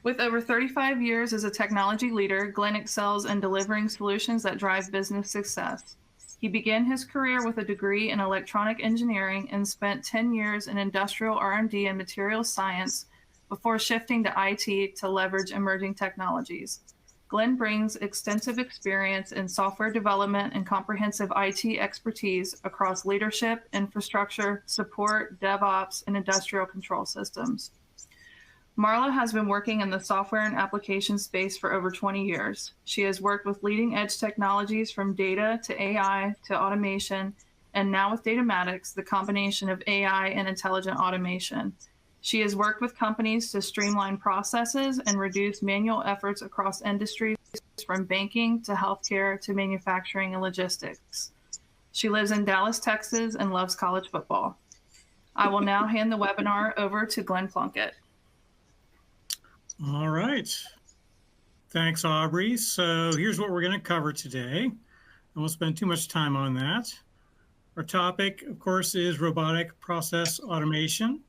With over 35 years as a technology leader, Glenn excels in delivering solutions that drive business success. He began his career with a degree in electronic engineering and spent 10 years in industrial R&D and materials science before shifting to IT to leverage emerging technologies. Glenn brings extensive experience in software development and comprehensive IT expertise across leadership, infrastructure, support, DevOps, and industrial control systems. Marla has been working in the software and application space for over 20 years. She has worked with leading edge technologies from data to AI to automation, and now with Datamatics, the combination of AI and intelligent automation. She has worked with companies to streamline processes and reduce manual efforts across industries from banking to healthcare to manufacturing and logistics. She lives in Dallas, Texas, and loves college football. I will now hand the webinar over to Glenn Plunkett. All right. Thanks, Aubrey. So here's what we're going to cover today. I won't spend too much time on that. Our topic, of course, is robotic process automation.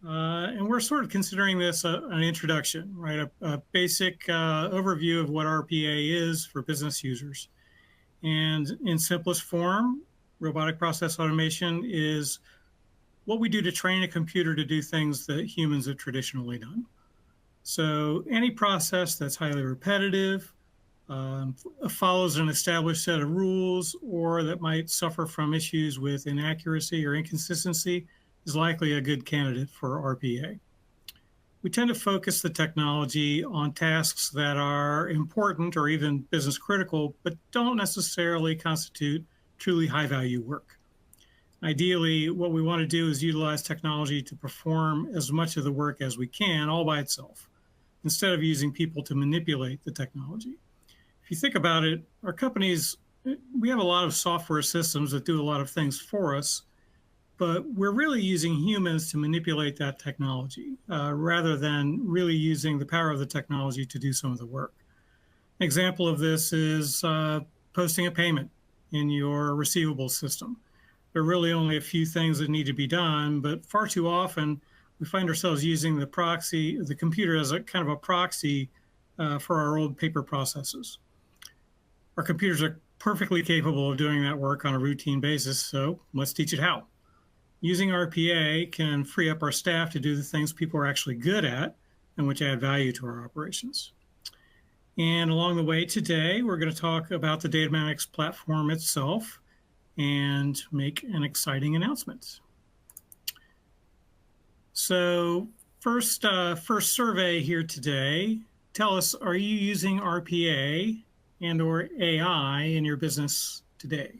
And we're sort of considering this an introduction, right? A basic overview of what RPA is for business users. And in simplest form, robotic process automation is what we do to train a computer to do things that humans have traditionally done. So any process that's highly repetitive, follows an established set of rules, or that might suffer from issues with inaccuracy or inconsistency is likely a good candidate for RPA. We tend to focus the technology on tasks that are important or even business critical, but don't necessarily constitute truly high-value work. Ideally, what we want to do is utilize technology to perform as much of the work as we can all by itself, instead of using people to manipulate the technology. If you think about it, our companies, we have a lot of software systems that do a lot of things for us, but we're really using humans to manipulate that technology rather than really using the power of the technology to do some of the work. An example of this is posting a payment in your receivable system. There are really only a few things that need to be done, but far too often we find ourselves using the computer as a kind of a proxy for our old paper processes. Our computers are perfectly capable of doing that work on a routine basis, so let's teach it how. Using RPA can free up our staff to do the things people are actually good at and which add value to our operations. And along the way today, we're going to talk about the Datamatics platform itself and make an exciting announcement. So first survey here today. Tell us, are you using RPA and or AI in your business today?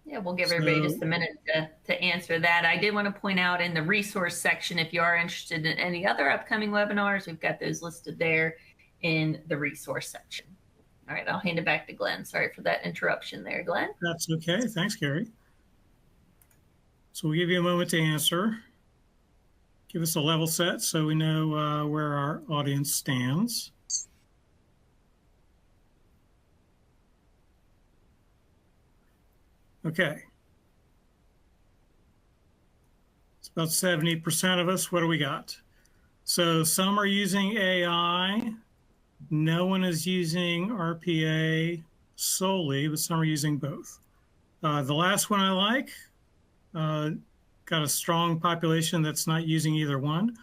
Yeah, we'll give everybody just a minute to answer that. I did want to point out in the resource section, if you are interested in any other upcoming webinars, we've got those listed there in the resource section. All right, I'll hand it back to Glenn. Sorry for that interruption there, Glenn. That's okay. Thanks, Carrie. So we'll give you a moment to answer. Give us a level set so we know where our audience stands. Okay. It's about 70% of us. What do we got? So some are using AI. No one is using RPA solely, but some are using both. The last one I like, got a strong population that's not using either one.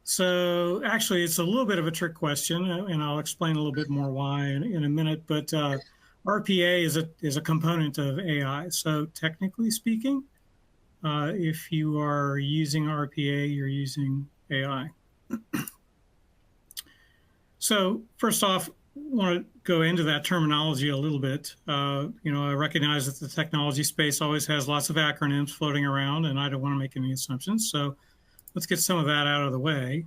So actually, it's a little bit of a trick question, and I'll explain a little bit more why in a minute. But RPA is a component of AI. So technically speaking, if you are using RPA, you're using AI. So first off, I want to go into that terminology a little bit. I recognize that the technology space always has lots of acronyms floating around, and I don't want to make any assumptions. So let's get some of that out of the way.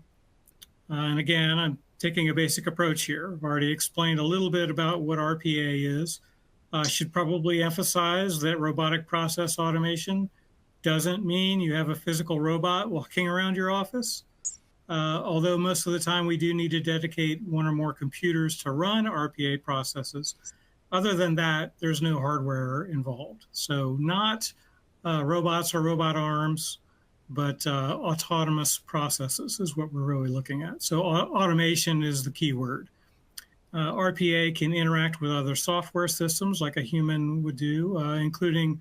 And again, I'm taking a basic approach here. I've already explained a little bit about what RPA is. I should probably emphasize that robotic process automation doesn't mean you have a physical robot walking around your office. Although most of the time we do need to dedicate one or more computers to run RPA processes. Other than that, there's no hardware involved. So not robots or robot arms, but autonomous processes is what we're really looking at. So automation is the key word. RPA can interact with other software systems like a human would do, including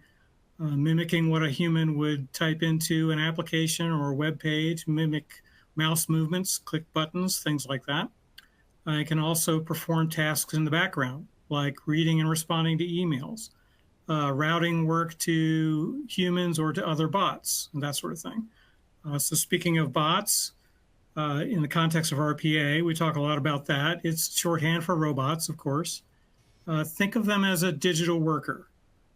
mimicking what a human would type into an application or a web page, mimic mouse movements, click buttons, things like that. It can also perform tasks in the background, like reading and responding to emails, routing work to humans or to other bots, and that sort of thing. So speaking of bots, in the context of RPA, we talk a lot about that. It's shorthand for robots, of course. Think of them as a digital worker.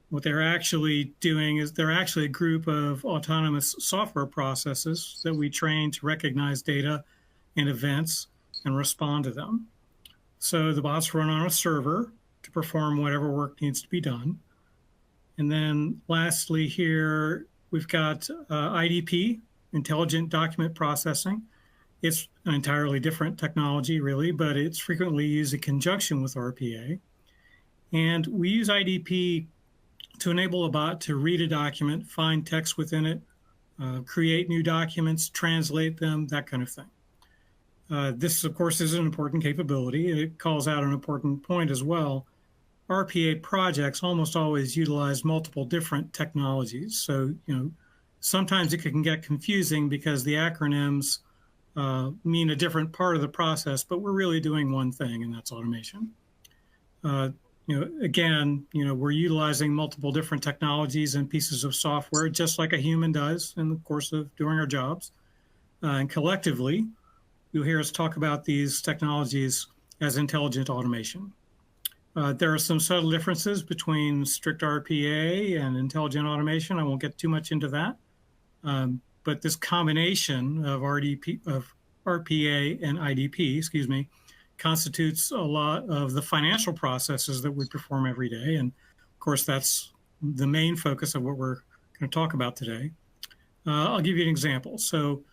What they're actually doing is they're actually a group of autonomous software processes that we train to recognize data and events and respond to them. So the bots run on a server to perform whatever work needs to be done. And then lastly here, we've got IDP, Intelligent Document Processing. It's an entirely different technology, really, but it's frequently used in conjunction with RPA. And we use IDP to enable a bot to read a document, find text within it, create new documents, translate them, that kind of thing. This, of course, is an important capability. It calls out an important point as well. RPA projects almost always utilize multiple different technologies. So, sometimes it can get confusing because the acronyms mean a different part of the process, but we're really doing one thing, and that's automation. Again, we're utilizing multiple different technologies and pieces of software, just like a human does in the course of doing our jobs. And collectively, you'll hear us talk about these technologies as intelligent automation. There are some subtle differences between strict RPA and intelligent automation. I won't get too much into that. But this combination of RPA and IDP, constitutes a lot of the financial processes that we perform every day. And of course, that's the main focus of what we're going to talk about today. I'll give you an example. So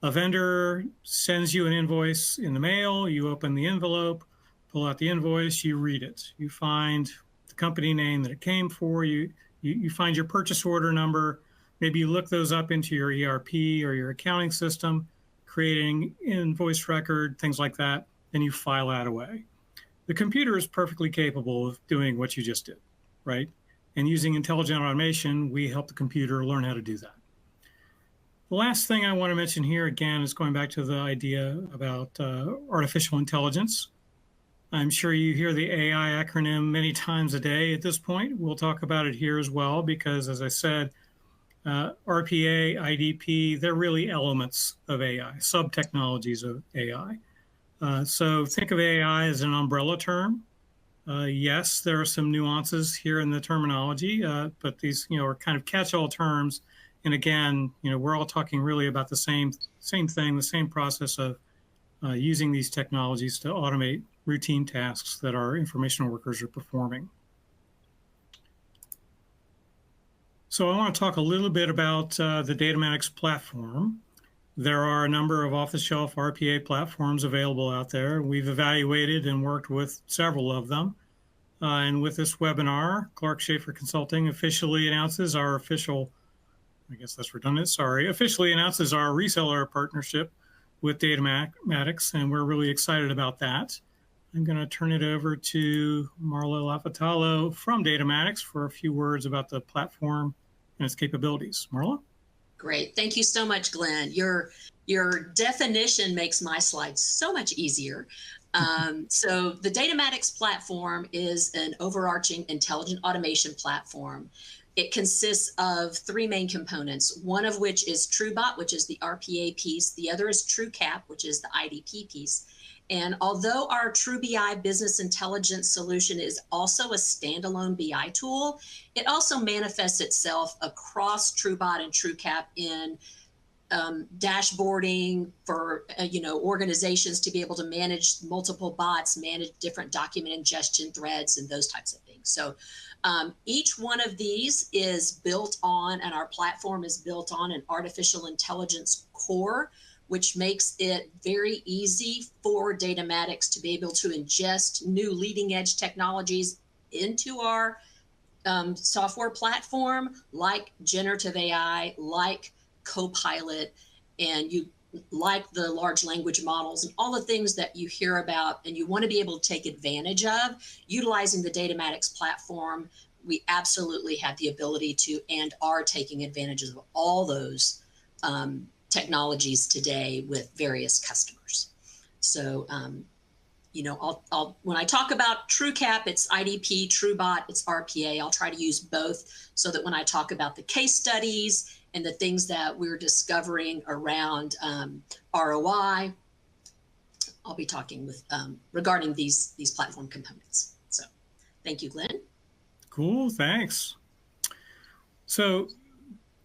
a vendor sends you an invoice in the mail, you open the envelope, pull out the invoice, you read it. You find the company name that it came for, you find your purchase order number, maybe you look those up into your ERP or your accounting system, creating invoice record, things like that, and you file that away. The computer is perfectly capable of doing what you just did, right? And using intelligent automation, we help the computer learn how to do that. The last thing I want to mention here, again, is going back to the idea about artificial intelligence. I'm sure you hear the AI acronym many times a day at this point. We'll talk about it here as well, because as I said, RPA, IDP, they're really elements of AI, sub-technologies of AI. So think of AI as an umbrella term. Yes, there are some nuances here in the terminology, but these, are kind of catch-all terms. And again, we're all talking really about the same thing, the same process of using these technologies to automate routine tasks that our information workers are performing. So I want to talk a little bit about the Datamatics platform. There are a number of off-the-shelf RPA platforms available out there. We've evaluated and worked with several of them. And with this webinar, Clark Schaefer Consulting officially announces our officially announces our reseller partnership with Datamatics, and we're really excited about that. I'm going to turn it over to Marla Lafitalo from Datamatics for a few words about the platform and its capabilities. Marla? Great. Thank you so much, Glenn. Your definition makes my slides so much easier. So the Datamatics platform is an overarching intelligent automation platform. It consists of three main components, one of which is TrueBot, which is the RPA piece. The other is TrueCap, which is the IDP piece. And although our TrueBI business intelligence solution is also a standalone BI tool, it also manifests itself across TrueBot and TrueCap in dashboarding for organizations to be able to manage multiple bots, manage different document ingestion threads, and those types of things. So each one of these is built on, and our platform is built on an artificial intelligence core, which makes it very easy for Datamatics to be able to ingest new leading edge technologies into our software platform, like generative AI, like Copilot and you like the large language models and all the things that you hear about and you want to be able to take advantage of, utilizing the Datamatics platform, we absolutely have the ability to and are taking advantage of all those technologies today with various customers. So, you know, when I talk about TrueCap, it's IDP, TrueBot, it's RPA. I'll try to use both so that when I talk about the case studies and the things that we're discovering around ROI, I'll be talking with regarding these platform components. So, thank you, Glenn. Cool, thanks. So,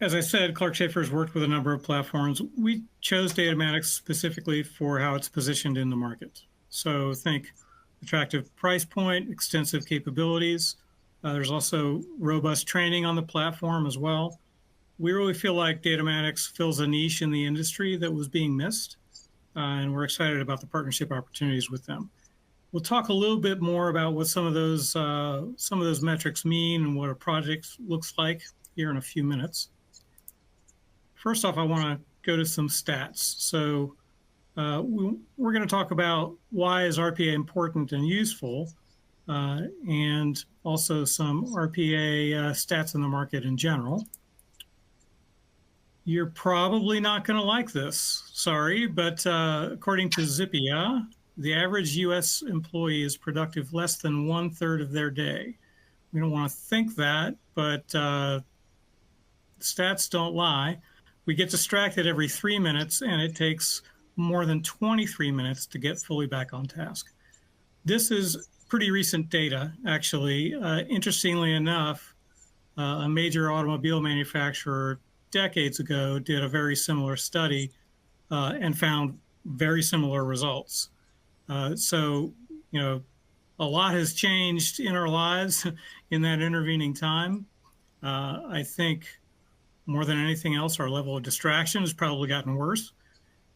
as I said, Clark Schaefer's worked with a number of platforms. We chose Datamatics specifically for how it's positioned in the market. So think attractive price point, extensive capabilities. There's also robust training on the platform as well. We really feel like Datamatics fills a niche in the industry that was being missed, and we're excited about the partnership opportunities with them. We'll talk a little bit more about what some of those metrics mean and what a project looks like here in a few minutes. First off, I want to go to some stats. So we're going to talk about why is RPA important and useful, and also some RPA stats in the market in general. You're probably not going to like this, sorry, but according to Zippia, the average U.S. employee is productive less than 1/3 of their day. We don't want to think that, but stats don't lie. We get distracted every 3 minutes, and it takes more than 23 minutes to get fully back on task. This is pretty recent data, actually. Interestingly enough, a major automobile manufacturer decades ago did a very similar study and found very similar results. So, you know, a lot has changed in our lives in that intervening time. I think more than anything else, our level of distraction has probably gotten worse,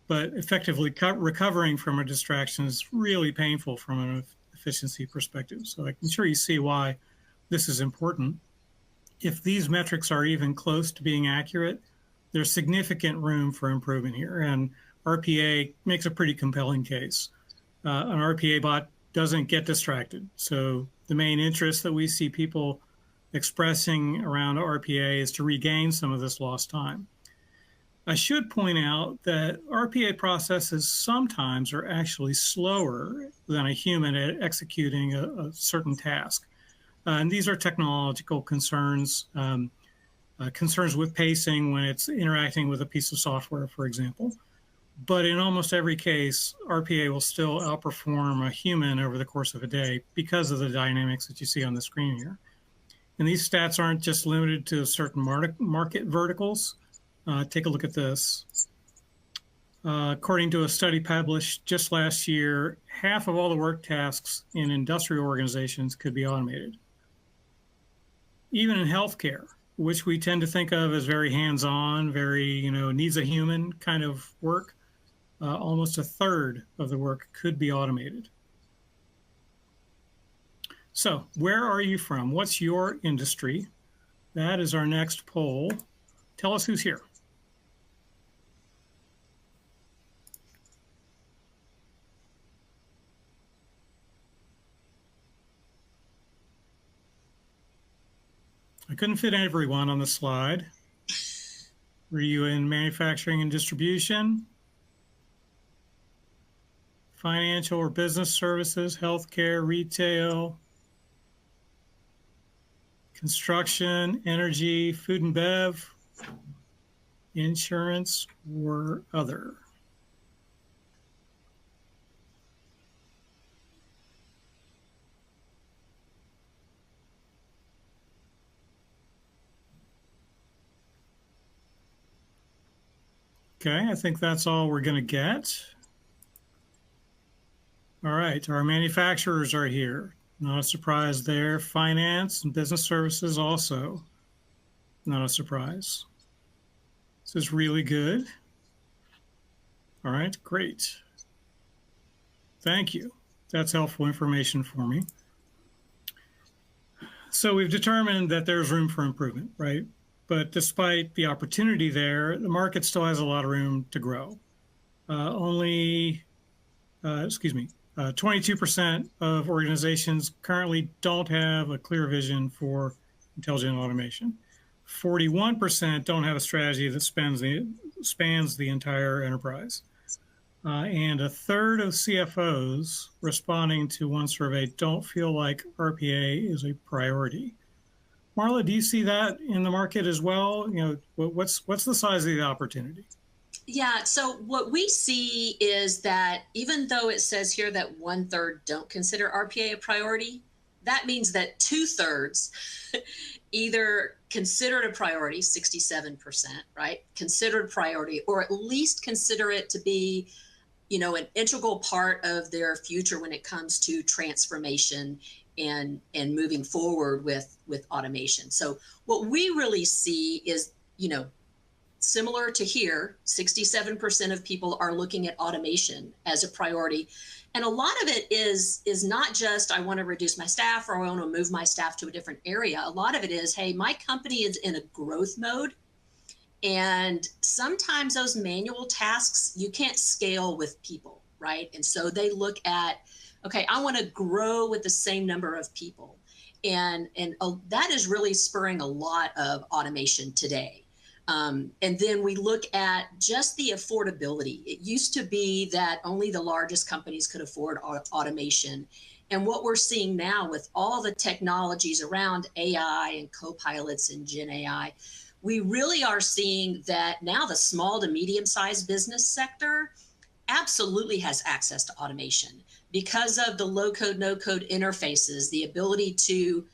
but effectively recovering from a distraction is really painful from an efficiency perspective. So I'm sure you see why this is important. If these metrics are even close to being accurate, there's significant room for improvement here, and RPA makes a pretty compelling case. An RPA bot doesn't get distracted. So the main interest that we see people expressing around RPA is to regain some of this lost time. I should point out that RPA processes sometimes are actually slower than a human at executing a certain task. And these are technological concerns, concerns with pacing when it's interacting with a piece of software, for example. But in almost every case, RPA will still outperform a human over the course of a day because of the dynamics that you see on the screen here. And these stats aren't just limited to certain market verticals. Take a look at this. According to a study published just last year, half of all the work tasks in industrial organizations could be automated. Even in healthcare, which we tend to think of as very hands-on, very, needs a human kind of work, almost 1/3 of the work could be automated. So where are you from? What's your industry? That is our next poll. Tell us who's here. I couldn't fit everyone on the slide. Were you in manufacturing and distribution? Financial or business services, healthcare, retail, construction, energy, food and bev, insurance, or other? Okay, I think that's all we're going to get. All right, our manufacturers are here. Not a surprise there. Finance and business services also. Not a surprise. This is really good. All right, great. Thank you. That's helpful information for me. So we've determined that there's room for improvement, right? But despite the opportunity there, the market still has a lot of room to grow. Only 22% of organizations currently don't have a clear vision for intelligent automation. 41% don't have a strategy that spans the entire enterprise. And a third of CFOs responding to one survey don't feel like RPA is a priority. Marla, do you see that in the market as well? What's the size of the opportunity? Yeah, so what we see is that even though it says here that 1/3 don't consider RPA a priority, that means that 2/3 either consider it a priority, 67%, right? Considered priority, or at least consider it to be, an integral part of their future when it comes to transformation and moving forward with automation. So what we really see is, similar to here, 67% of people are looking at automation as a priority. And a lot of it is not just, I want to reduce my staff or I want to move my staff to a different area. A lot of it is, hey, my company is in a growth mode. And sometimes those manual tasks, you can't scale with people, right? And so they look at, okay, I want to grow with the same number of people. And that is really spurring a lot of automation today. And then we look at just the affordability. It used to be that only the largest companies could afford automation. And what we're seeing now with all the technologies around AI and co-pilots and Gen AI, we really are seeing that now the small to medium-sized business sector absolutely has access to automation because of the low-code, no-code interfaces, the ability to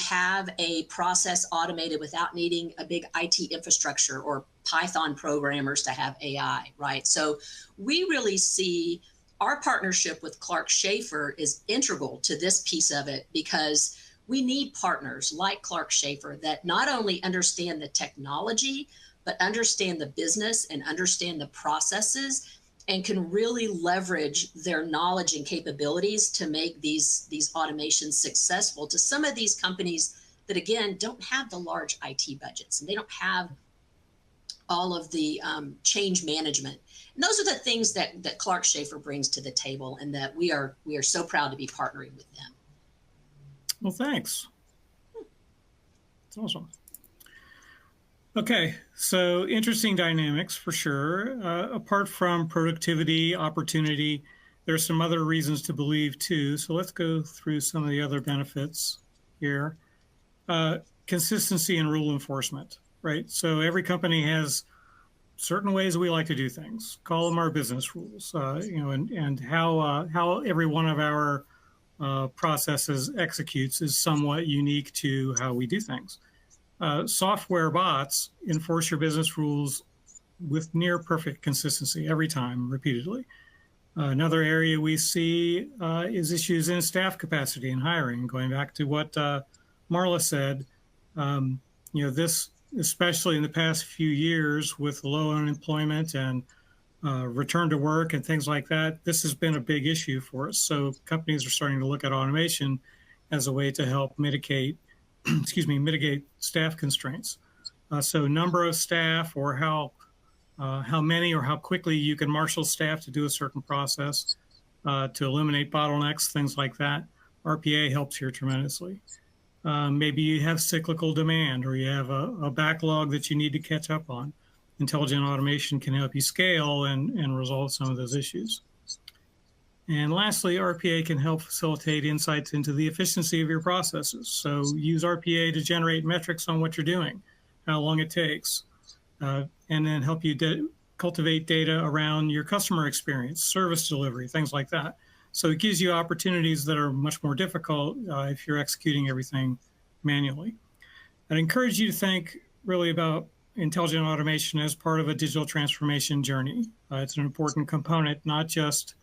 have a process automated without needing a big IT infrastructure or Python programmers to have AI, right? So we really see our partnership with Clark Schaefer is integral to this piece of it because we need partners like Clark Schaefer that not only understand the technology, but understand the business and understand the processes and can really leverage their knowledge and capabilities to make these automations successful to some of these companies that, again, don't have the large IT budgets and they don't have all of the change management. And those are the things that Clark Schaefer brings to the table and that we are so proud to be partnering with them. Well, thanks. That's awesome. Okay, so interesting dynamics for sure. Apart from productivity, opportunity, there's some other reasons to believe too. So let's go through some of the other benefits here. Consistency and rule enforcement, right? So every company has certain ways we like to do things. Call them our business rules, and how every one of our processes executes is somewhat unique to how we do things. Software bots enforce your business rules with near perfect consistency every time, repeatedly. Another area we see is issues in staff capacity and hiring. Going back to what Marla said, this, especially in the past few years with low unemployment and return to work and things like that, this has been a big issue for us. So companies are starting to look at automation as a way to help mitigate staff constraints. So number of staff or how many or how quickly you can marshal staff to do a certain process, to eliminate bottlenecks, things like that. RPA helps here tremendously. Maybe you have cyclical demand or you have a backlog that you need to catch up on. Intelligent automation can help you scale and resolve some of those issues. And lastly, RPA can help facilitate insights into the efficiency of your processes. So use RPA to generate metrics on what you're doing, how long it takes, and then help you cultivate data around your customer experience, service delivery, things like that. So it gives you opportunities that are much more difficult if you're executing everything manually. I'd encourage you to think really about intelligent automation as part of a digital transformation journey. It's an important component, not just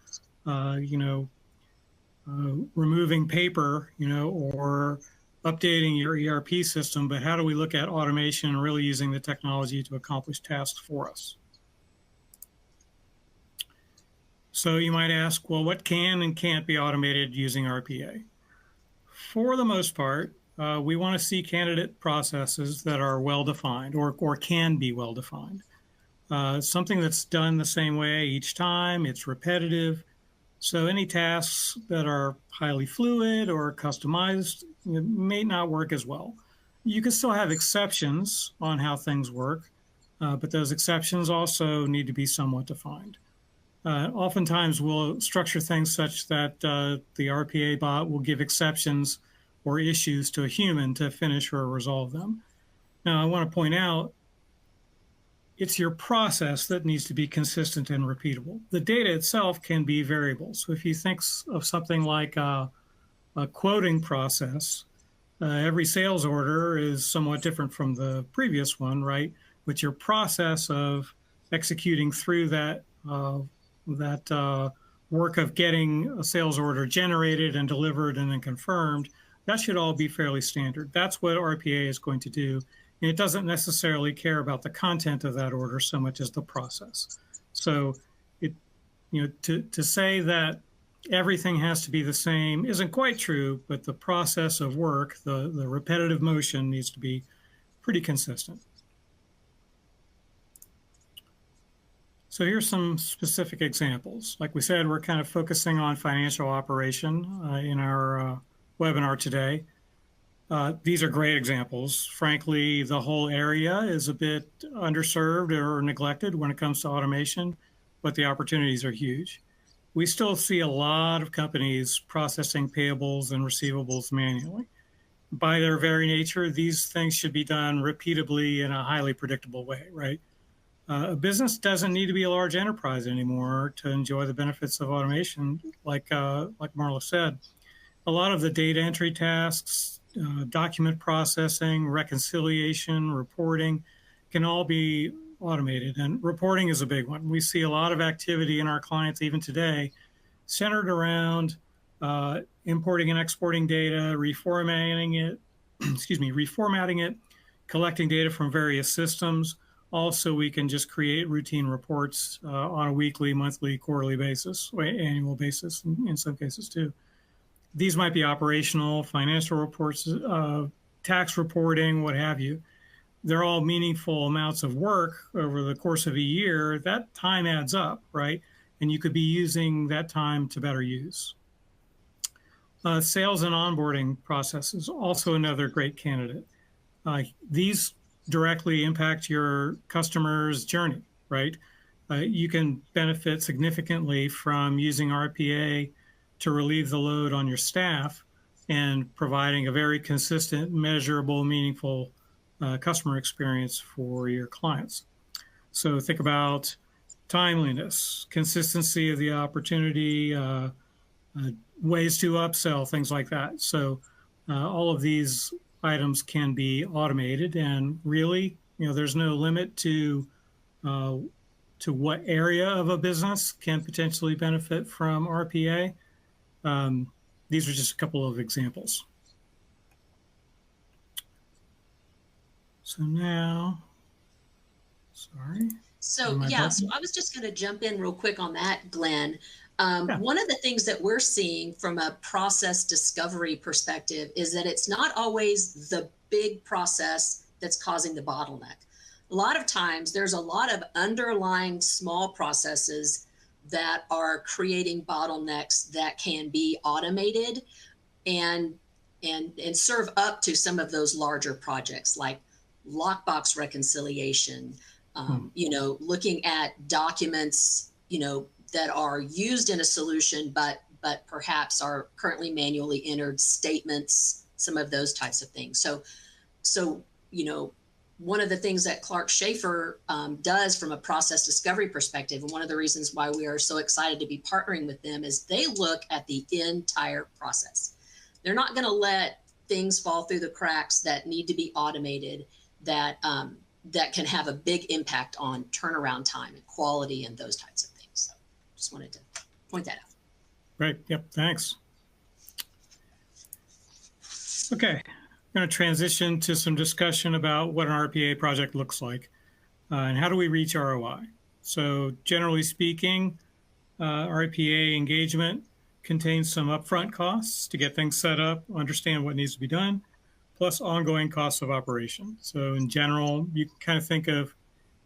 removing paper, or updating your ERP system, but how do we look at automation and really using the technology to accomplish tasks for us? So you might ask, well, what can and can't be automated using RPA? For the most part, we want to see candidate processes that are well-defined or can be well-defined. Something that's done the same way each time, it's repetitive. So any tasks that are highly fluid or customized may not work as well. You can still have exceptions on how things work, but those exceptions also need to be somewhat defined. Oftentimes we'll structure things such that the RPA bot will give exceptions or issues to a human to finish or resolve them. Now, I want to point out, it's your process that needs to be consistent and repeatable. The data itself can be variable. So if you think of something like a quoting process, every sales order is somewhat different from the previous one, right? But your process of executing through that work of getting a sales order generated and delivered and then confirmed, that should all be fairly standard. That's what RPA is going to do. And it doesn't necessarily care about the content of that order so much as the process. So to say that everything has to be the same isn't quite true, but the process of work, the repetitive motion, needs to be pretty consistent. So here's some specific examples. Like we said, we're kind of focusing on financial operation in our webinar today. These are great examples. Frankly, the whole area is a bit underserved or neglected when it comes to automation, but the opportunities are huge. We still see a lot of companies processing payables and receivables manually. By their very nature, these things should be done repeatably in a highly predictable way, right? A business doesn't need to be a large enterprise anymore to enjoy the benefits of automation, like Marla said. A lot of the data entry tasks, document processing, reconciliation, reporting can all be automated. And reporting is a big one. We see a lot of activity in our clients even today centered around importing and exporting data, reformatting it, collecting data from various systems. Also, we can just create routine reports on a weekly, monthly, quarterly basis, or annual basis in some cases too. These might be operational, financial reports, tax reporting, what have you. They're all meaningful amounts of work over the course of a year. That time adds up, right? And you could be using that time to better use. Sales and onboarding processes, also another great candidate. These directly impact your customer's journey, right? You can benefit significantly from using RPA to relieve the load on your staff and providing a very consistent, measurable, meaningful customer experience for your clients. So think about timeliness, consistency of the opportunity, ways to upsell, things like that. So all of these items can be automated, and really, there's no limit to what area of a business can potentially benefit from RPA. These are just a couple of examples. So now, sorry. So yeah, so I was just going to jump in real quick on that, Glenn. Yeah. One of the things that we're seeing from a process discovery perspective is that it's not always the big process that's causing the bottleneck. A lot of times there's a lot of underlying small processes that are creating bottlenecks that can be automated and serve up to some of those larger projects like lockbox reconciliation, looking at documents, that are used in a solution, but perhaps are currently manually entered statements, some of those types of things. So one of the things that Clark Schaefer does from a process discovery perspective, and one of the reasons why we are so excited to be partnering with them, is they look at the entire process. They're not going to let things fall through the cracks that need to be automated, that can have a big impact on turnaround time and quality and those types of things. So just wanted to point that out. Great. Yep. Thanks. Okay. I'm going to transition to some discussion about what an RPA project looks like and how do we reach ROI. So generally speaking, RPA engagement contains some upfront costs to get things set up, understand what needs to be done. plus ongoing costs of operation. So in general, you can kind of think of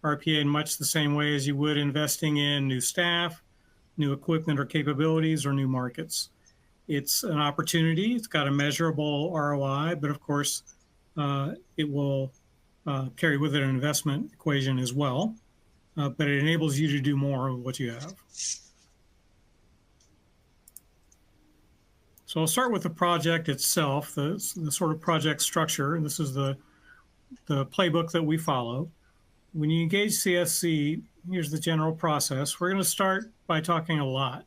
RPA in much the same way as you would investing in new staff, new equipment or capabilities, or new markets. It's an opportunity. It's got a measurable ROI, but of course, it will carry with it an investment equation as well. But it enables you to do more with what you have. So I'll start with the project itself, the sort of project structure. And this is the playbook that we follow. When you engage CSC, here's the general process. We're going to start by talking a lot,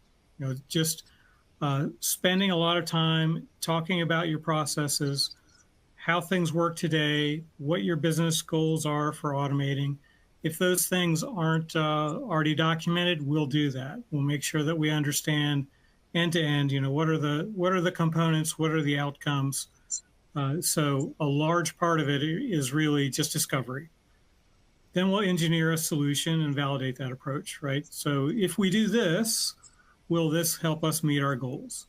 just spending a lot of time talking about your processes, how things work today, what your business goals are for automating. If those things aren't already documented, we'll do that. We'll make sure that we understand end to end, what are the components, what are the outcomes. So a large part of it is really just discovery. Then we'll engineer a solution and validate that approach, right? So if we do this, will this help us meet our goals?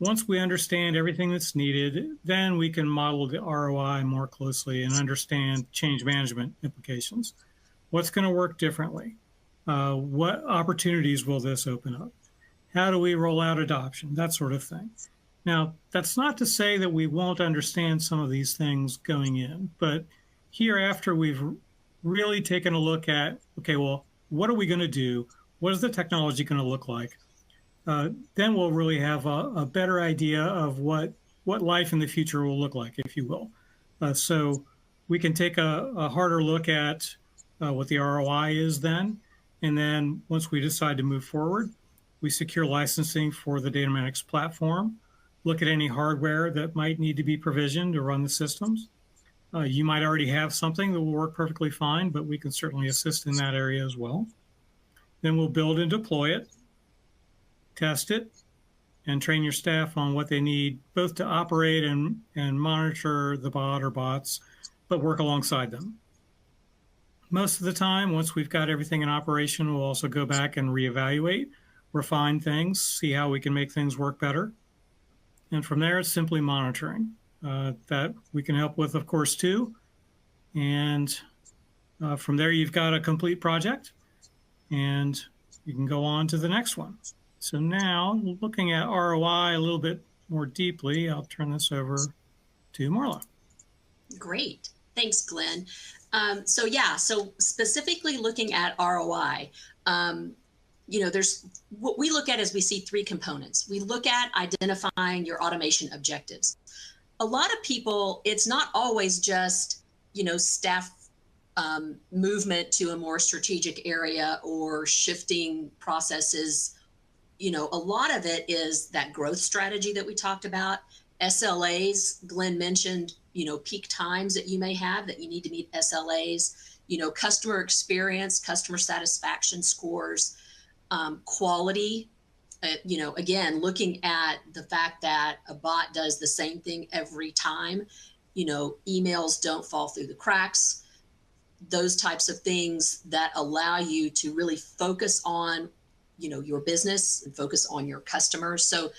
Once we understand everything that's needed, then we can model the ROI more closely and understand change management implications. What's going to work differently? What opportunities will this open up? How do we roll out adoption? That sort of thing. Now, that's not to say that we won't understand some of these things going in, but here after we've really taken a look at, okay, well, what are we going to do? What is the technology going to look like? Then we'll really have a better idea of what life in the future will look like, if you will. So we can take a harder look at what the ROI is then. And then once we decide to move forward, we secure licensing for the Datamatics platform, look at any hardware that might need to be provisioned to run the systems. You might already have something that will work perfectly fine, but we can certainly assist in that area as well. Then we'll build and deploy it, test it, and train your staff on what they need, both to operate and monitor the bot or bots, but work alongside them. Most of the time, once we've got everything in operation, we'll also go back and reevaluate, refine things, see how we can make things work better. And from there, it's simply monitoring. That we can help with, of course, too. And from there, you've got a complete project, and you can go on to the next one. So now, looking at ROI a little bit more deeply, I'll turn this over to Marla. Great. Thanks, Glenn. So specifically looking at ROI, there's what we look at is we see three components. We look at identifying your automation objectives. A lot of people, it's not always just, staff movement to a more strategic area or shifting processes. A lot of it is that growth strategy that we talked about. SLAs, Glenn mentioned, peak times that you may have that you need to meet SLAs, customer experience, customer satisfaction scores, quality, again, looking at the fact that a bot does the same thing every time, emails don't fall through the cracks, those types of things that allow you to really focus on, your business and focus on your customers. So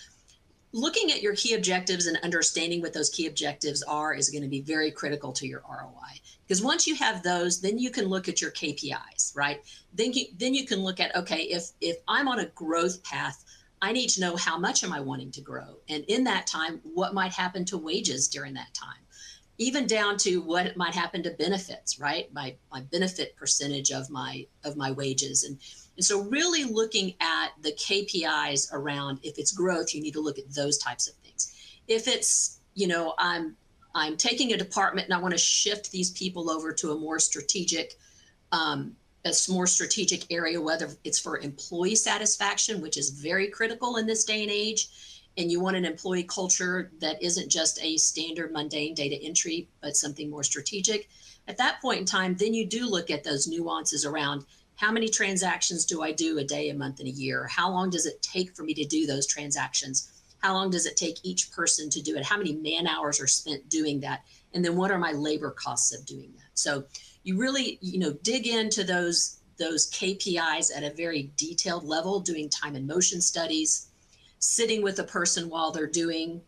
looking at your key objectives and understanding what those key objectives are is going to be very critical to your ROI. Because once you have those, then you can look at your KPIs, right? Then you can look at, okay, if I'm on a growth path, I need to know how much am I wanting to grow? And in that time, what might happen to wages during that time? Even down to what might happen to benefits, right? My benefit percentage of my wages. And so really looking at the KPIs around, if it's growth, you need to look at those types of things. If it's, I'm taking a department and I want to shift these people over to a more strategic area, whether it's for employee satisfaction, which is very critical in this day and age, and you want an employee culture that isn't just a standard mundane data entry, but something more strategic. At that point in time, then you do look at those nuances around how many transactions do I do a day, a month, and a year? How long does it take for me to do those transactions? How long does it take each person to do it? How many man hours are spent doing that? And then what are my labor costs of doing that? So you really, dig into those KPIs at a very detailed level, doing time and motion studies, sitting with a person while they're doing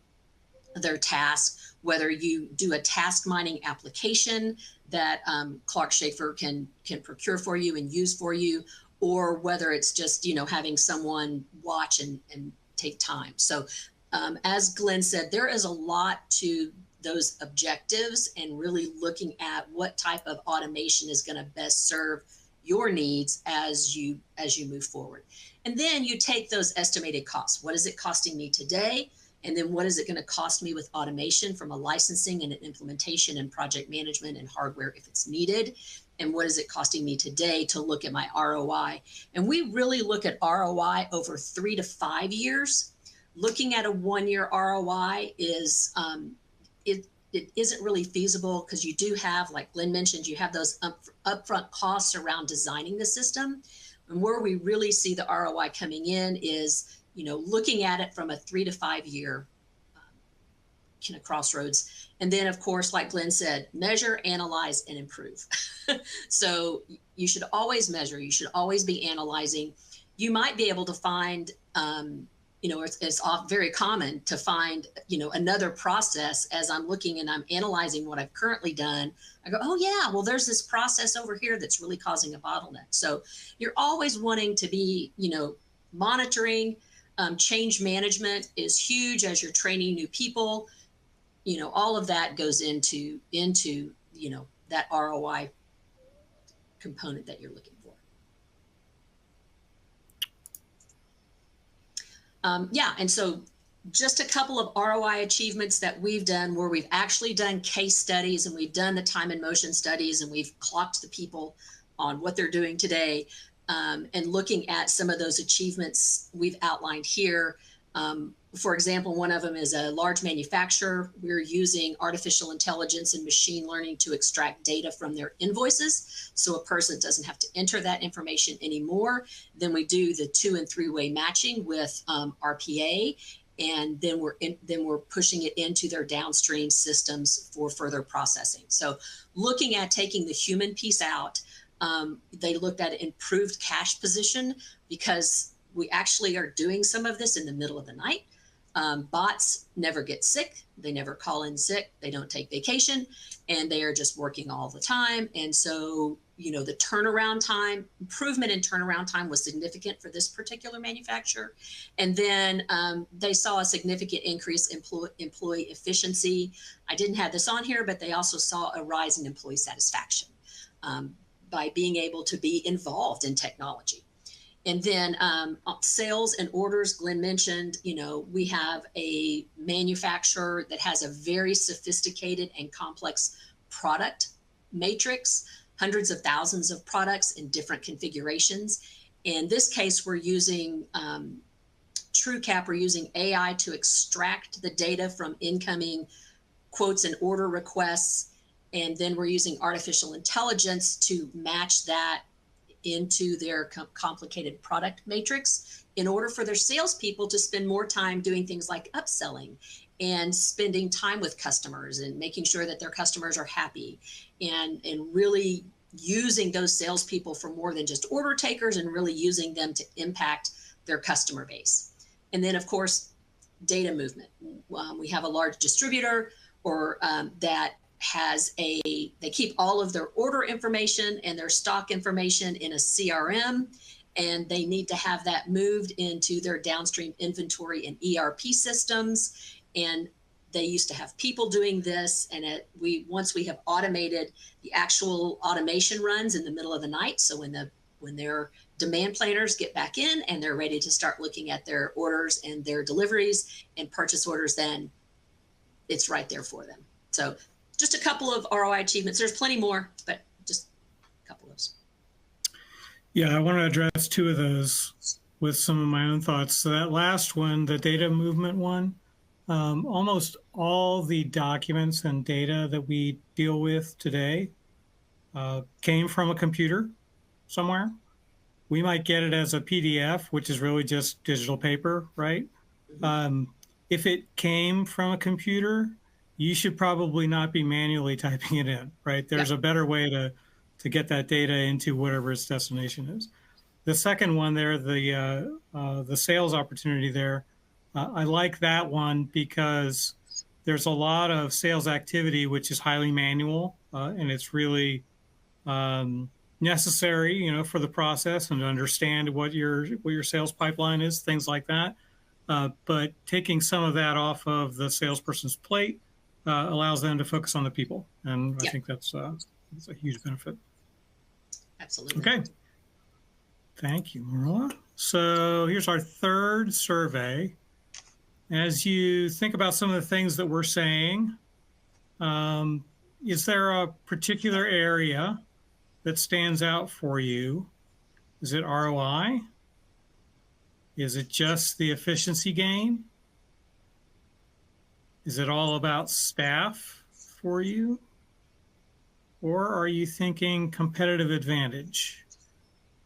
their task, whether you do a task mining application that Clark Schaefer can procure for you and use for you, or whether it's just, having someone watch and take time. So as Glenn said, there is a lot to those objectives and really looking at what type of automation is going to best serve your needs as you move forward. And then you take those estimated costs. What is it costing me today? And then what is it going to cost me with automation from a licensing and an implementation and project management and hardware if it's needed? And what is it costing me today to look at my ROI? And we really look at ROI over 3 to 5 years. Looking at a 1-year ROI is, it isn't really feasible because you do have, like Glenn mentioned, you have those upfront costs around designing the system. And where we really see the ROI coming in is, looking at it from a 3 to 5 year kind of crossroads. And then, of course, like Glenn said, measure, analyze, and improve. So you should always measure. You should always be analyzing. You might be able to find, it's very common to find, another process as I'm looking and I'm analyzing what I've currently done. I go, oh yeah, well, there's this process over here that's really causing a bottleneck. So you're always wanting to be, monitoring. Change management is huge as you're training new people. All of that goes into that ROI component that you're looking for. And so just a couple of ROI achievements that we've done where we've actually done case studies and we've done the time and motion studies and we've clocked the people on what they're doing today. And looking at some of those achievements we've outlined here. For example, one of them is a large manufacturer. We're using artificial intelligence and machine learning to extract data from their invoices, so a person doesn't have to enter that information anymore. Then we do the 2- and 3-way matching with RPA, and then we're pushing it into their downstream systems for further processing. So looking at taking the human piece out, they looked at improved cash position because we actually are doing some of this in the middle of the night. Bots never get sick. They never call in sick. They don't take vacation, and they are just working all the time. And so, the turnaround time, improvement in turnaround time was significant for this particular manufacturer. And then they saw a significant increase in employee efficiency. I didn't have this on here, but they also saw a rise in employee satisfaction by being able to be involved in technology. And then sales and orders, Glenn mentioned, we have a manufacturer that has a very sophisticated and complex product matrix, hundreds of thousands of products in different configurations. In this case, we're using TrueCap, we're using AI to extract the data from incoming quotes and order requests. And then we're using artificial intelligence to match that into their complicated product matrix in order for their salespeople to spend more time doing things like upselling and spending time with customers and making sure that their customers are happy and really using those salespeople for more than just order takers and really using them to impact their customer base. And then, of course, data movement. We have a large distributor that they keep all of their order information and their stock information in a CRM, and they need to have that moved into their downstream inventory and ERP systems. And they used to have people doing this, and once we have automated the actual automation runs in the middle of the night, so when their demand planners get back in and they're ready to start looking at their orders and their deliveries and purchase orders, then it's right there for them. So just a couple of ROI achievements. There's plenty more, but just a couple of those. Yeah, I want to address 2 of those with some of my own thoughts. So that last one, the data movement one, almost all the documents and data that we deal with today came from a computer somewhere. We might get it as a PDF, which is really just digital paper, right? Mm-hmm. If it came from a computer, you should probably not be manually typing it in, right? There's a better way to get that data into whatever its destination is. The second one there, the sales opportunity there, I like that one because there's a lot of sales activity which is highly manual, and it's really necessary, for the process and to understand what your sales pipeline is, things like that. But taking some of that off of the salesperson's plate allows them to focus on the people, and I think that's a huge benefit. Absolutely. Okay. Thank you, Marilla. So here's our third survey. As you think about some of the things that we're saying, is there a particular area that stands out for you? Is it ROI? Is it just the efficiency gain? Is it all about staff for you? Or are you thinking competitive advantage?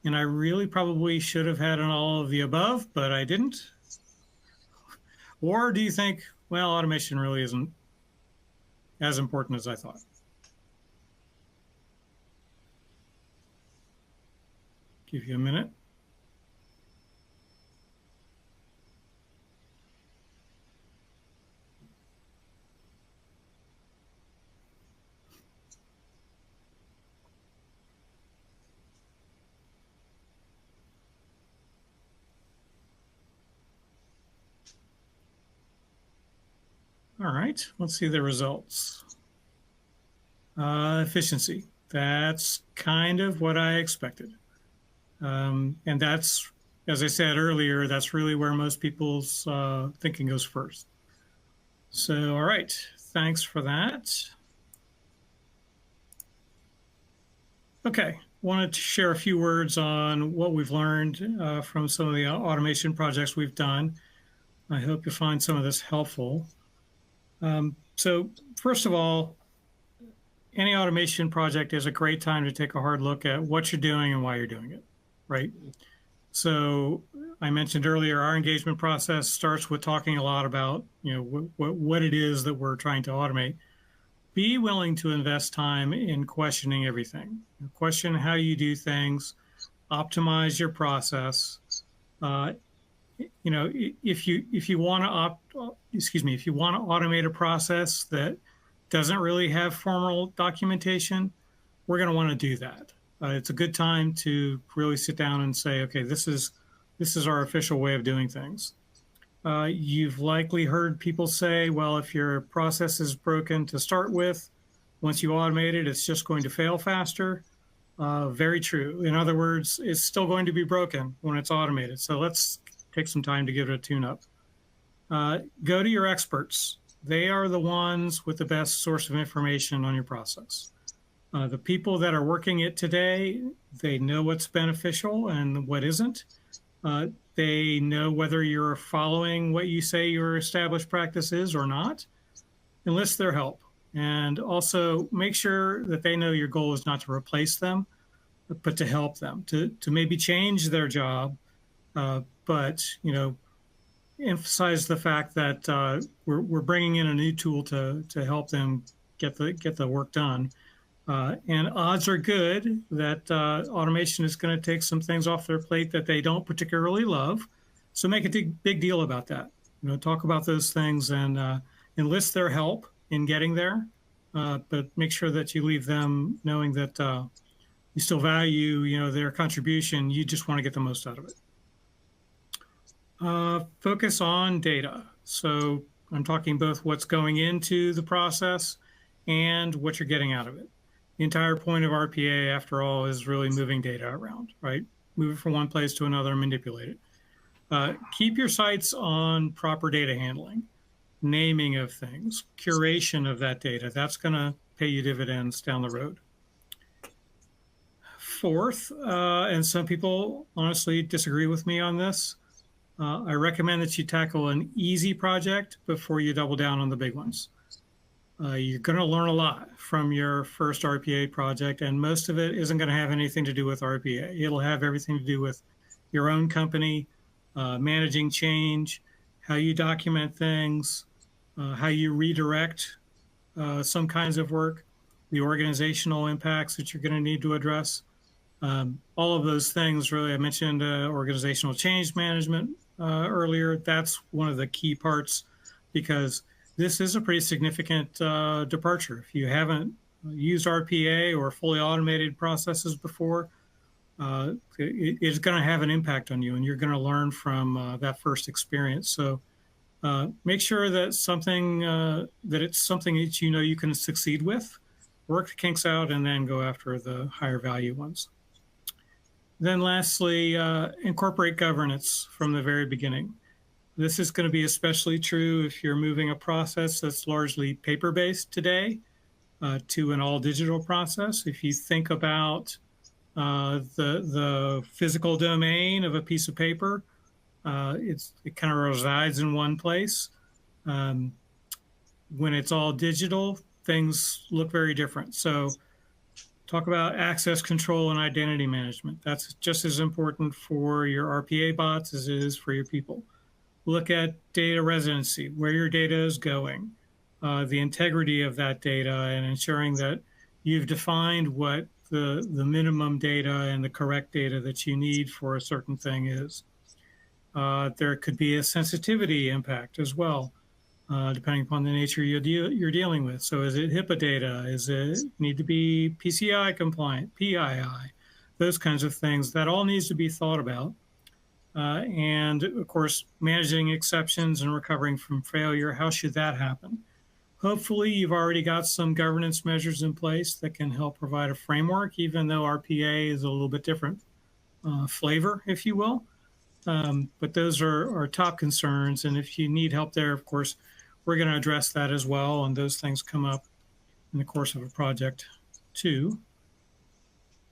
And I really probably should have had an all of the above, but I didn't. Or do you think, well, automation really isn't as important as I thought? Give you a minute. All right, let's see the results. Efficiency, that's kind of what I expected. And that's, as I said earlier, that's really where most people's thinking goes first. So, all right, thanks for that. Okay, wanted to share a few words on what we've learned from some of the automation projects we've done. I hope you find some of this helpful. So first of all, any automation project is a great time to take a hard look at what you're doing and why you're doing it, right? So I mentioned earlier, our engagement process starts with talking a lot about, what it is that we're trying to automate. Be willing to invest time in questioning everything. Question how you do things, optimize your process. If you want to if you want to automate a process that doesn't really have formal documentation, we're going to want to do that. It's a good time to really sit down and say, okay, this is our official way of doing things. You've likely heard people say, well, if your process is broken to start with, once you automate it, it's just going to fail faster. Very true. In other words, it's still going to be broken when it's automated. So let's take some time to give it a tune-up. Go to your experts. They are the ones with the best source of information on your process. The people that are working it today, they know what's beneficial and what isn't. They know whether you're following what you say your established practice is or not. Enlist their help. And also make sure that they know your goal is not to replace them, but to help them, to maybe change their job, but emphasize the fact that we're bringing in a new tool to help them get the work done. And odds are good that automation is going to take some things off their plate that they don't particularly love. So make a big deal about that. Talk about those things and enlist their help in getting there. But make sure that you leave them knowing that you still value, their contribution. You just want to get the most out of it. Focus on data. So I'm talking both what's going into the process and what you're getting out of it. The entire point of RPA, after all, is really moving data around, right? Move it from one place to another, manipulate it. Keep your sights on proper data handling, naming of things, curation of that data. That's going to pay you dividends down the road. Fourth, and some people honestly disagree with me on this, I recommend that you tackle an easy project before you double down on the big ones. You're going to learn a lot from your first RPA project, and most of it isn't going to have anything to do with RPA. It'll have everything to do with your own company, managing change, how you document things, how you redirect some kinds of work, the organizational impacts that you're going to need to address. All of those things, really, I mentioned organizational change management earlier. That's one of the key parts, because this is a pretty significant departure. If you haven't used RPA or fully automated processes before, it's going to have an impact on you, and you're going to learn from that first experience. So make sure that it's something that you know you can succeed with, work the kinks out, and then go after the higher value ones. Then lastly, incorporate governance from the very beginning. This is going to be especially true if you're moving a process that's largely paper-based today to an all-digital process. If you think about the physical domain of a piece of paper, it kind of resides in one place. When it's all digital, things look very different. So talk about access control and identity management. That's just as important for your RPA bots as it is for your people. Look at data residency, where your data is going, the integrity of that data, and ensuring that you've defined what the minimum data and the correct data that you need for a certain thing is. There could be a sensitivity impact as well, depending upon the nature you're dealing with. So is it HIPAA data? Is it need to be PCI compliant, PII? Those kinds of things. That all needs to be thought about. And of course, managing exceptions and recovering from failure, how should that happen? Hopefully, you've already got some governance measures in place that can help provide a framework, even though RPA is a little bit different flavor, if you will. But those are our top concerns. And if you need help there, of course, we're going to address that as well. And those things come up in the course of a project too.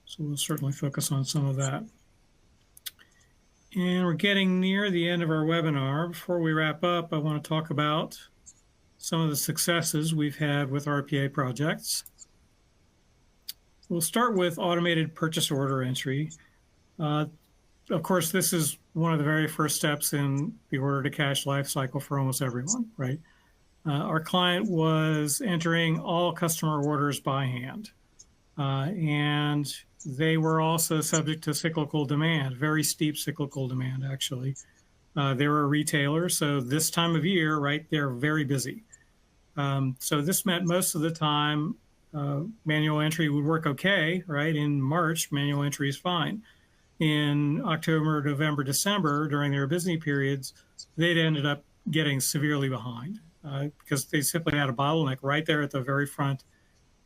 So we'll certainly focus on some of that. And we're getting near the end of our webinar. Before we wrap up, I want to talk about some of the successes we've had with RPA projects. We'll start with automated purchase order entry. Of course, this is one of the very first steps in the order to cash lifecycle for almost everyone, right? Our client was entering all customer orders by hand. And they were also subject to cyclical demand, very steep cyclical demand, actually. They were a retailer, so this time of year, right, they're very busy. So this meant most of the time manual entry would work okay, right? In March, manual entry is fine. In October, November, December, during their busy periods, they'd ended up getting severely behind because they simply had a bottleneck right there at the very front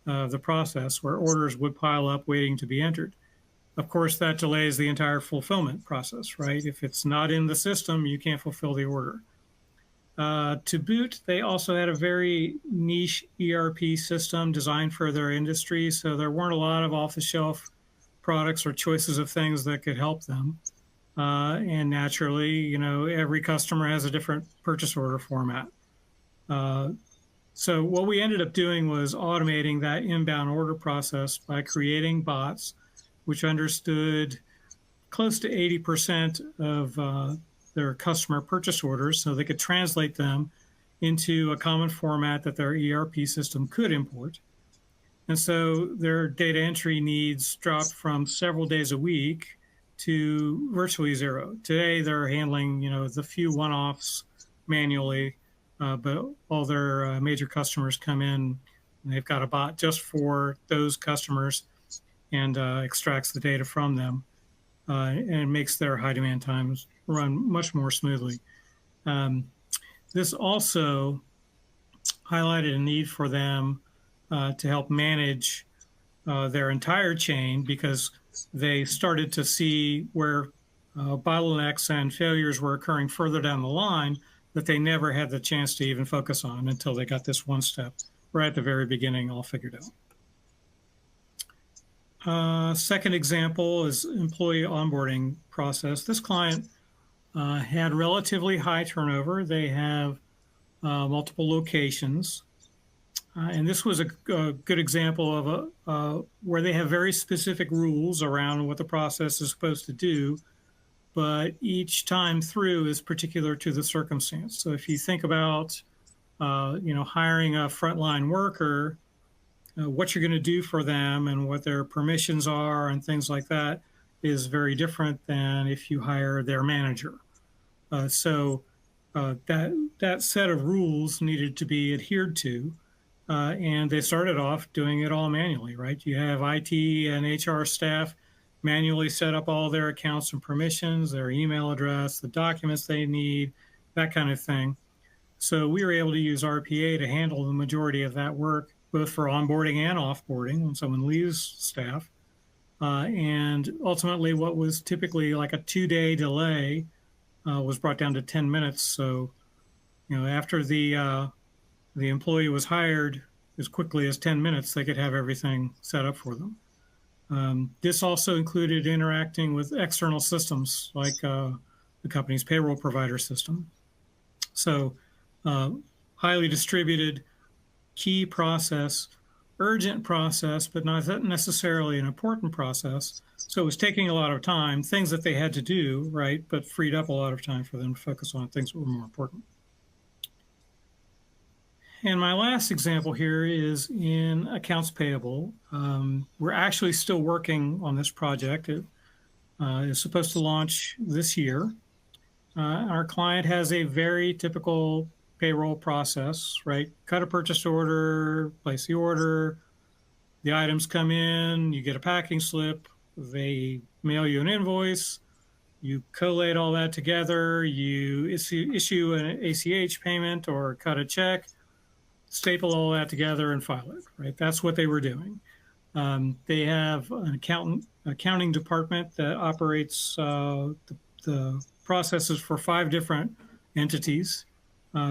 of the process where orders would pile up waiting to be entered. Of course, that delays the entire fulfillment process, right? If it's not in the system, you can't fulfill the order. To boot, they also had a very niche ERP system designed for their industry, so there weren't a lot of off-the-shelf products or choices of things that could help them. And naturally, you know, every customer has a different purchase order format. So what we ended up doing was automating that inbound order process by creating bots, which understood close to 80% of their customer purchase orders, so they could translate them into a common format that their ERP system could import. And so their data entry needs dropped from several days a week to virtually zero. Today, they're handling, you know, the few one-offs manually, but all their major customers come in and they've got a bot just for those customers and extracts the data from them. And it makes their high demand times run much more smoothly. This also highlighted a need for them to help manage their entire chain because they started to see where bottlenecks and failures were occurring further down the line that they never had the chance to even focus on until they got this one step right at the very beginning all figured out. Second example is employee onboarding process. This client had relatively high turnover. They have multiple locations. And this was a good example of where they have very specific rules around what the process is supposed to do, but each time through is particular to the circumstance. So if you think about, hiring a frontline worker, what you're going to do for them and what their permissions are and things like that is very different than if you hire their manager. So that that set of rules needed to be adhered to. And they started off doing it all manually, right? You have IT and HR staff manually set up all their accounts and permissions, their email address, the documents they need, that kind of thing. So we were able to use RPA to handle the majority of that work, both for onboarding and offboarding when someone leaves staff. And ultimately, what was typically like a 2-day delay was brought down to 10 minutes. So, after the employee was hired, as quickly as 10 minutes, they could have everything set up for them. This also included interacting with external systems like the company's payroll provider system. So highly distributed, key process, urgent process, but not necessarily an important process. So it was taking a lot of time, things that they had to do, right, but freed up a lot of time for them to focus on things that were more important. And my last example here is in accounts payable. We're actually still working on this project. It is supposed to launch this year. Our client has a very typical payroll process, right? Cut a purchase order, place the order, the items come in, you get a packing slip, they mail you an invoice, you collate all that together, you issue an ACH payment or cut a check, staple all that together and file it, right? That's what they were doing. They have an accounting department that operates the processes for 5 different entities.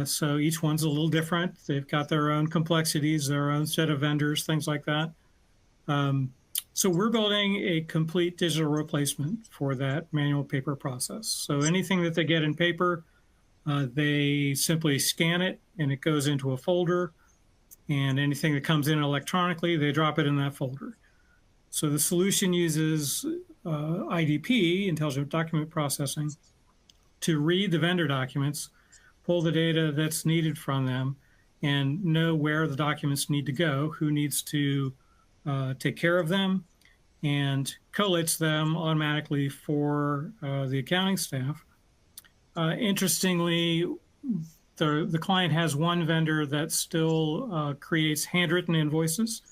So each one's a little different. They've got their own complexities, their own set of vendors, things like that. So we're building a complete digital replacement for that manual paper process. So anything that they get in paper, they simply scan it and it goes into a folder, and anything that comes in electronically, they drop it in that folder. So the solution uses IDP, Intelligent Document Processing, to read the vendor documents, pull the data that's needed from them, and know where the documents need to go, who needs to take care of them, and collates them automatically for the accounting staff. Interestingly, the client has one vendor that still creates handwritten invoices.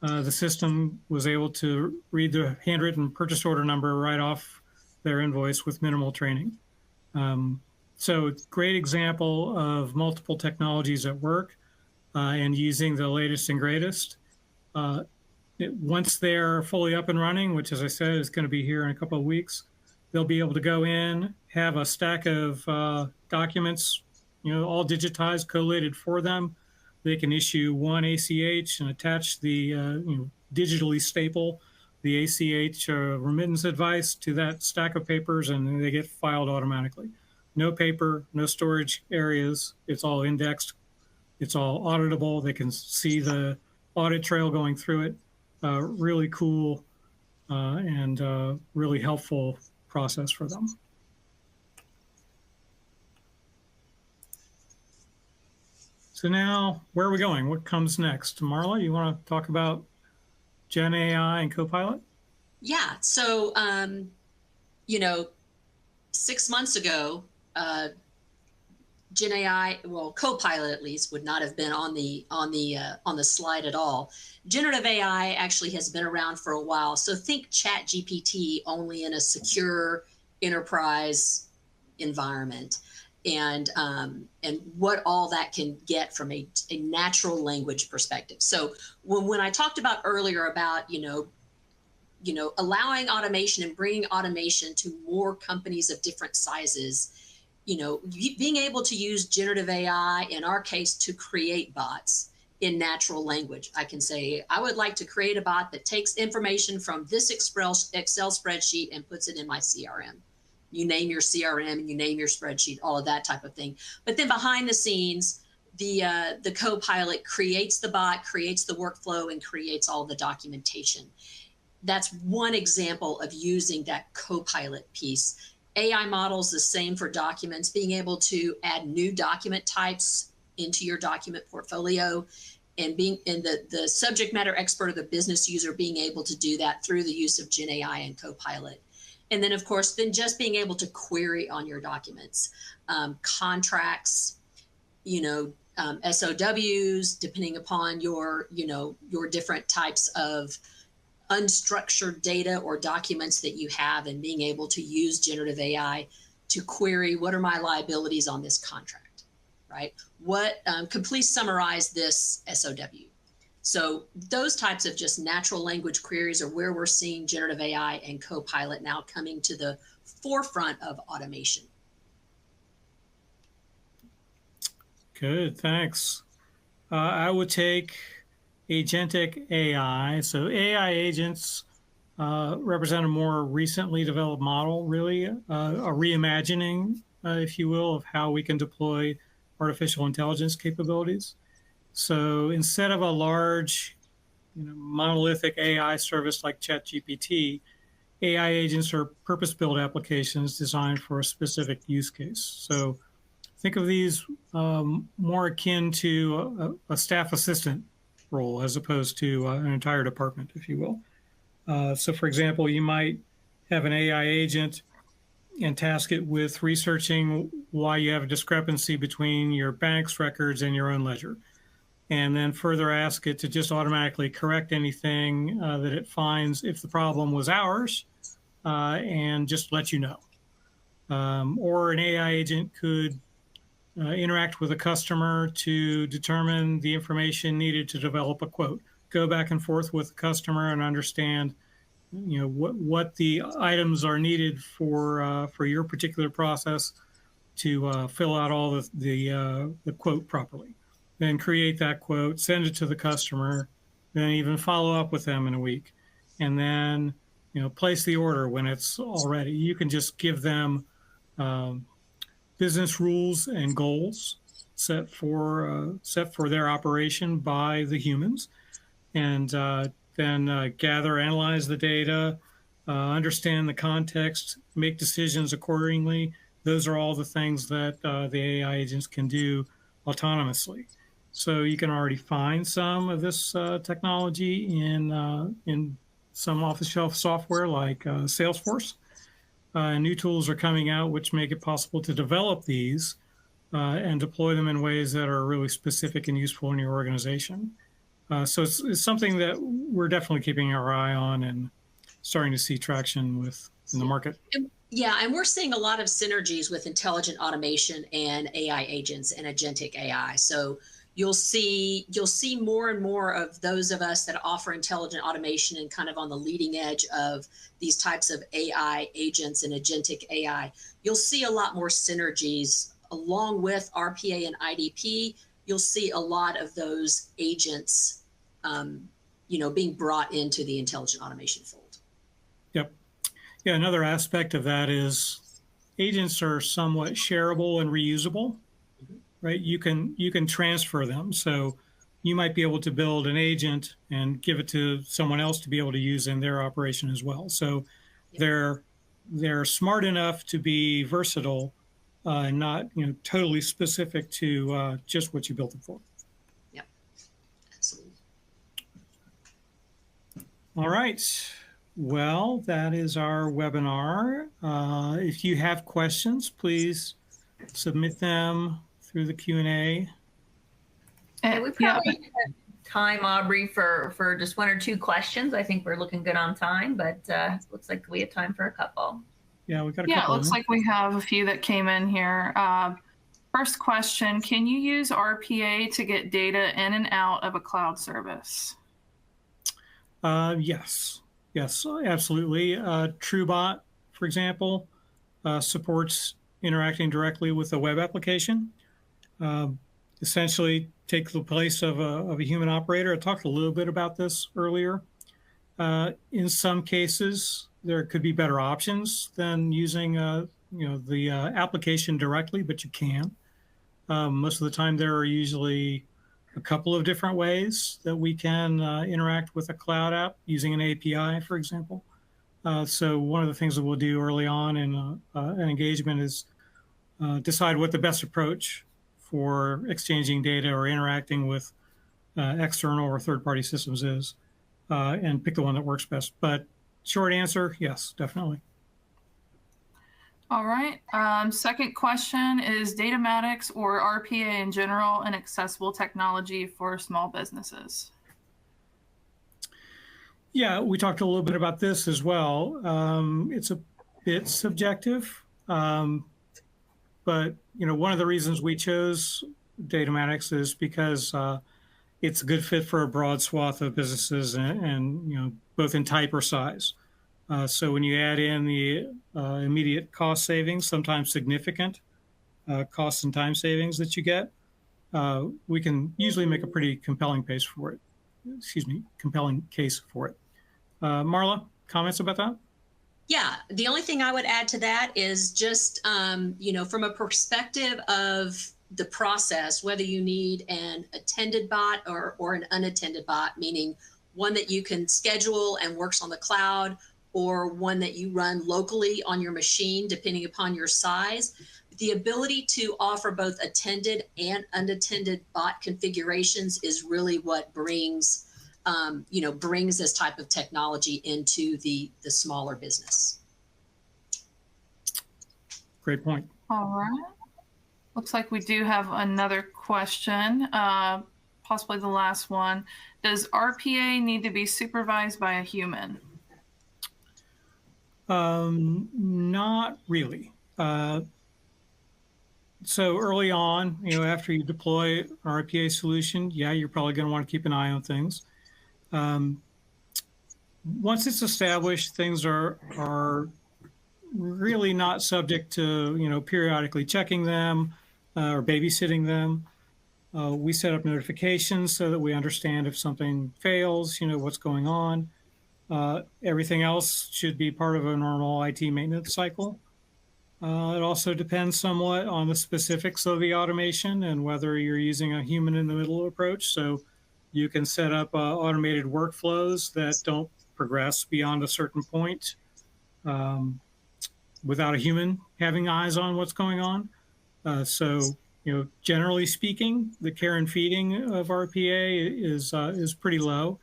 The system was able to read the handwritten purchase order number right off their invoice with minimal training. So it's a great example of multiple technologies at work and using the latest and greatest. Once they're fully up and running, which, as I said, is going to be here in a couple of weeks, they'll be able to go in, have a stack of documents, all digitized, collated for them. They can issue one ACH and attach the, digitally staple the ACH remittance advice to that stack of papers, and they get filed automatically. No paper, no storage areas. It's all indexed. It's all auditable. They can see the audit trail going through it. Really cool and really helpful process for them. So now, where are we going? What comes next? Marla, you want to talk about Gen AI and Copilot? Yeah. So, 6 months ago, Gen AI, well, Copilot at least, would not have been on the slide at all. Generative AI actually has been around for a while. So think ChatGPT only in a secure enterprise environment, and what all that can get from a natural language perspective. So when I talked about earlier about allowing automation and bringing automation to more companies of different sizes, being able to use generative AI, in our case, to create bots in natural language. I can say, I would like to create a bot that takes information from this Excel spreadsheet and puts it in my CRM. You name your CRM and you name your spreadsheet, all of that type of thing. But then behind the scenes, the Copilot creates the bot, creates the workflow, and creates all the documentation. That's one example of using that Copilot piece. AI models, the same for documents, being able to add new document types into your document portfolio, and being the subject matter expert or the business user being able to do that through the use of Gen AI and Copilot. And then, of course, just being able to query on your documents, contracts, SOWs, depending upon your different types of unstructured data or documents that you have, and being able to use generative AI to query, what are my liabilities on this contract, right? Could please summarize this SOW? So those types of just natural language queries are where we're seeing generative AI and Copilot now coming to the forefront of automation. Good, thanks. I would take agentic AI. So AI agents represent a more recently developed model, really, a reimagining, if you will, of how we can deploy artificial intelligence capabilities. So instead of a large, monolithic AI service like ChatGPT, AI agents are purpose-built applications designed for a specific use case. So think of these more akin to a staff assistant role as opposed to an entire department, if you will. So for example, you might have an AI agent and task it with researching why you have a discrepancy between your bank's records and your own ledger, and then further ask it to just automatically correct anything that it finds if the problem was ours, and just let you know. Or an AI agent could interact with a customer to determine the information needed to develop a quote, go back and forth with the customer and understand what the items are needed for your particular process to fill out all the quote properly. Then create that quote, send it to the customer, then even follow up with them in a week, and then place the order when it's all ready. You can just give them business rules and goals set for their operation by the humans, and then gather, analyze the data, understand the context, make decisions accordingly. Those are all the things that the AI agents can do autonomously. So you can already find some of this technology in some off-the-shelf software like Salesforce. New tools are coming out which make it possible to develop these and deploy them in ways that are really specific and useful in your organization. So it's something that we're definitely keeping our eye on and starting to see traction with in the market. Yeah, and we're seeing a lot of synergies with intelligent automation and AI agents and agentic AI. So you'll see more and more of those of us that offer intelligent automation and kind of on the leading edge of these types of AI agents and agentic AI. You'll see a lot more synergies along with RPA and IDP. You'll see a lot of those agents, being brought into the intelligent automation fold. Yep. Yeah, another aspect of that is agents are somewhat shareable and reusable, right? You can transfer them. So you might be able to build an agent and give it to someone else to be able to use in their operation as well. So they're smart enough to be versatile and not totally specific to just what you built them for. Yep, absolutely. All right. Well, that is our webinar. If you have questions, please submit them through the Q&A. And we probably have time, Aubrey, for just one or two questions. I think we're looking good on time, but looks like we have time for a couple. Yeah, we got a couple. Yeah, it looks like we have a few that came in here. First question, can you use RPA to get data in and out of a cloud service? Yes, absolutely. TrueBot, for example, supports interacting directly with a web application. Essentially take the place of a human operator. I talked a little bit about this earlier. In some cases, there could be better options than using the application directly, but you can. Most of the time, there are usually a couple of different ways that we can interact with a cloud app using an API, for example. So one of the things that we'll do early on in an engagement is decide what the best approach for exchanging data or interacting with external or third-party systems is, and pick the one that works best. But short answer, yes, definitely. All right. Second question, is Datamatics or RPA in general an accessible technology for small businesses? Yeah, we talked a little bit about this as well. It's a bit subjective, but one of the reasons we chose Datamatics is because it's a good fit for a broad swath of businesses, and both in type or size. So when you add in the immediate cost savings, sometimes significant cost and time savings that you get, we can usually make a pretty compelling case for it. Compelling case for it. Marla, comments about that? Yeah, the only thing I would add to that is just, from a perspective of the process, whether you need an attended bot or an unattended bot, meaning one that you can schedule and works on the cloud, or one that you run locally on your machine, depending upon your size. The ability to offer both attended and unattended bot configurations is really what brings this type of technology into the smaller business. Great point. All right. Looks like we do have another question, possibly the last one. Does RPA need to be supervised by a human? Not really. So early on, after you deploy an RPA solution, yeah, you're probably going to want to keep an eye on things. Once it's established, things are really not subject to periodically checking them or babysitting them. We set up notifications so that we understand if something fails, what's going on. Everything else should be part of a normal IT maintenance cycle. It also depends somewhat on the specifics of the automation and whether you're using a human in the middle approach. So you can set up automated workflows that don't progress beyond a certain point without a human having eyes on what's going on. So generally speaking, the care and feeding of RPA is pretty low.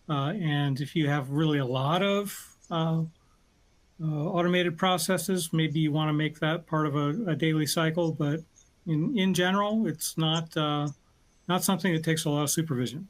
And if you have really a lot of automated processes, maybe you want to make that part of a daily cycle. But in general, it's not something that takes a lot of supervision.